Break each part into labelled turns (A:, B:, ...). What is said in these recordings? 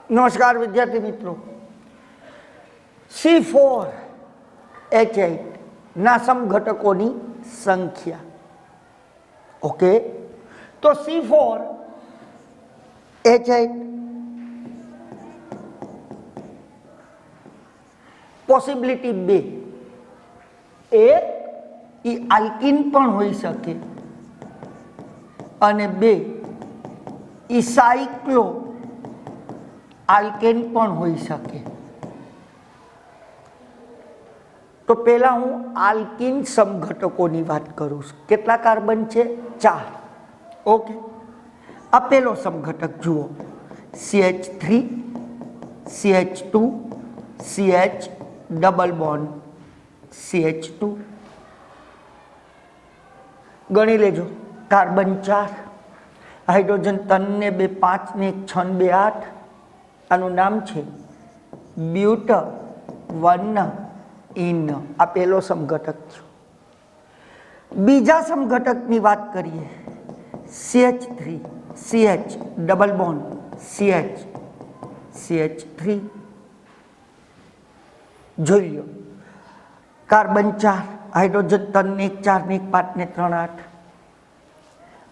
A: નમસ્કાર વિદ્યાર્થી મિત્રો, C4H8 ના સમઘટકોની સંખ્યા. ઓકે, તો C4H8 પોસિબિલિટી 2. એક એ આલ્કીન પણ હોઈ શકે અને 2 એ સાયક્લો આલ્કેન પણ હોઈ શકે. તો પહેલા હું આલ્કીન સમઘટકોની વાત કરું છું. કેટલા કાર્બન છે? 4. ઓકે, આ પહેલો સમઘટક જુઓ, CH3 CH2 CH double bond CH2. ગણી લેજો, કાર્બન 4, હાઇડ્રોજન 3 ને 2 5 ને 1 6 ને 2 8. આનું નામ છે બ્યુટ-1 ઇન. આ પહેલો સમઘટક છે. બીજા સમઘટકની વાત કરીએ, CH3 CH double bond CH CH3. જોઈ લો, કાર્બન 4, હાઇડ્રોજન 3 ને 1 4 ને 1 5 ને 3 8.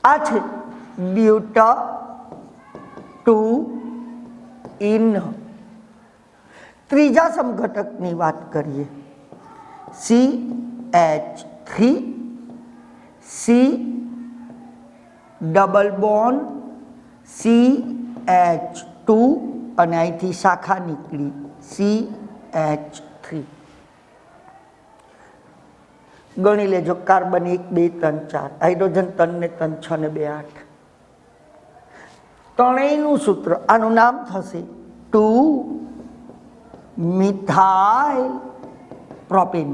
A: આ છે બ્યુટ-2 ઇન. ત્રીજા સમઘટકની વાત કરીએ, CH3 C double bond CH2 અને અહીંથી શાખા નીકળી CH3. ગણી લેજો, કાર્બન 1 2 3 4, હાઇડ્રોજન 3 ને 3 6 ને 2 8. ત્રણેયનું સૂત્ર, આનું નામ થશે 2-મિથાઇલ પ્રોપેન.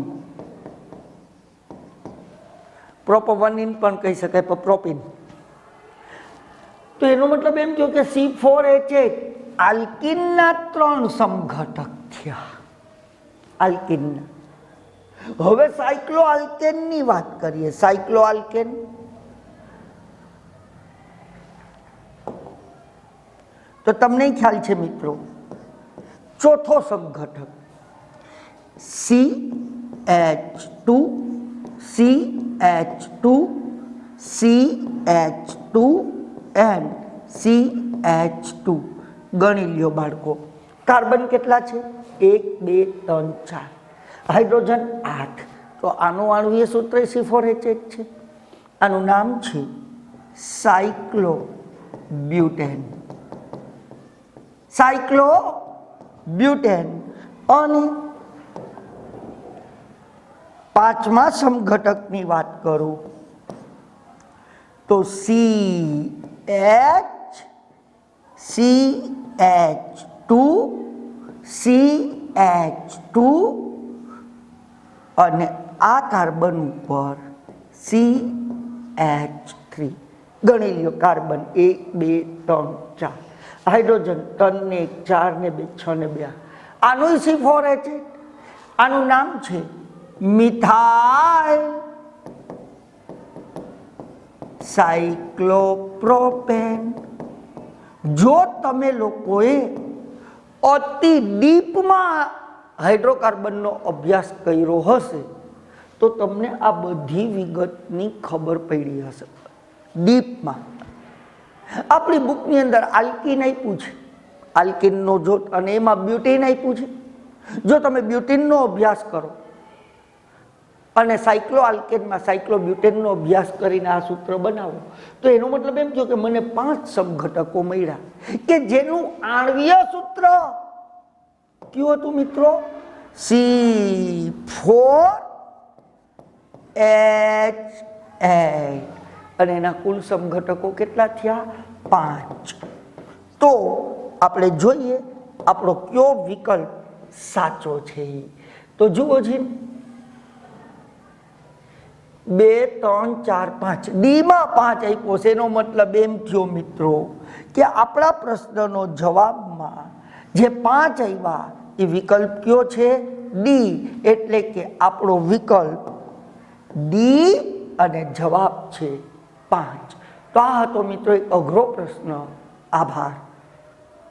A: પ્રોપોવનિન પણ કહી શકાય, પણ પ્રોપેન. તો એનો મતલબ એમ થયો કે C4H8 આલ્કીનના 3 સમઘટક થયા. આલ્કીનના. હવે સાયક્લો આલ્કેનની વાત કરીએ. સાયક્લો આલ્કેન તો તમને ખ્યાલ છે મિત્રો, ચોથો સમઘટક CH2 CH2 CH2 and CH2. ગણી લ્યો બાળકો, કાર્બન કેટલા છે? 1 2 3 4, હાઇડ્રોજન 8. તો આનું આણ્વીય સૂત્ર C4H8 છે. આનું નામ છે સાયક્લો બ્યુટેન. સાયક્લો બ્યુટેન. અને પાંચમા સમઘટકની વાત કરું તો CH2 CH2 અને આ કાર્બન ઉપર CH3. ગણી લ્યો, કાર્બન 1 2 3 4, હાઇડ્રોજન 3 ને 1 4 ને 2 6 ને 2. આનું C4H8. આનું નામ છે મિથાઇલ સાયક્લોપ્રોપેન. જો તમે લોકોએ અતિ ડીપમાં હાઇડ્રોકાર્બનનો અભ્યાસ કર્યો હશે તો તમને આ બધી વિગતની ખબર પડી હશે. ડીપમાં આપણી બુકની અંદર આલ્કીન આપ્યું છે, આલ્કીનનો જો, અને એમાં બ્યુટેન આપ્યું છે. જો તમે બ્યુટેનનો અભ્યાસ કરો અને સાયક્લો આલ્કેનમાં સાયક્લો બ્યુટેનનો અભ્યાસ કરીને આ સૂત્ર બનાવો તો એનો મતલબ એમ થયો કે મને 5 સમઘટકો મળ્યા કે જેનું આણ્વીય સૂત્ર કયું હતું મિત્રો? C4H8. અને એના કુલ સમઘટકો કેટલા થયા? 5. તો આપણે જોઈએ આપણો કયો વિકલ્પ સાચો છે. તો જુઓ છે, 2 3 4 5, ડીમાં 5 આપ્યો છે. એનો મતલબ એમ થયો મિત્રો કે આપણા પ્રશ્નનો જવાબમાં જે 5 આવ્યા એ વિકલ્પ કયો છે? ડી. એટલે કે આપણો વિકલ્પ ડી અને જવાબ છે 5. તો આ હતો મિત્રો એક અઘરો પ્રશ્ન. આભાર.